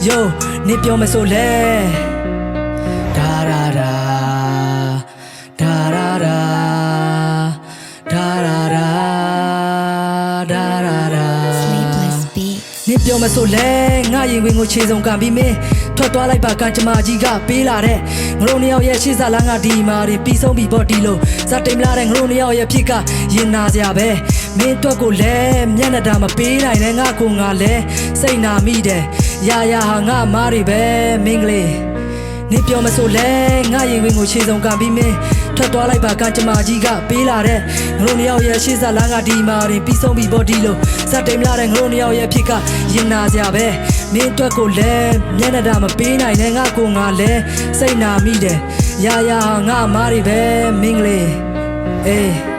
Yo, nipyo me sole. Da da da, da da da, da da da, da da da. Sleepless beat. Nipyo me sole, nga yin wing ko chhe song kan bi me. ထွက်သွားလိုက်ပါကံကြမကြီးကပေးလာတဲ့ငရုံနှစ်ယောက်ရဲ့ရှေ့စားလမ်းကဒီမာတွေပြီးဆုံးပြီပေါ့ဒီလိုစတိမ်လာတဲ့ငရုံနှစ်ယောက်ရဲ့ဖြစ်ကရင်နာစရာပဲမင်းအတွက်ကိုလည်းမျက်နှာတာမပေးနိုင်နဲ့ငါကိုငါလည်းစိတ်နာမိတယ်ရာရာဟာငါမားတွေပဲမင်းကလေးနေပြောမဆိုလဲငါရင်ဝင်ကိုရှေ့ဆုံးကပြီးမင်းထွက်သွားလိုက်ပါကံကြမကြီးကပေးလာတဲ့ငရုံနှစ်ယောက်ရဲ့ရှေ့စားလမ်းကဒီမာတွေပြီးဆုံးပြီပေါ့ဒီလိုစတိမ်လာတဲ့ငရုံနှစ်ယောက်ရဲ့ဖြစ်ကရင်နာစရာပဲမင်းအတွက်ကိုလည်းမျက်နှာတာမပေးနိုင်နဲ့ငါကိုငါလည်းစိတ်နာမိတယ်ရာရာငါမားတွေပဲမင်းကလေးအေး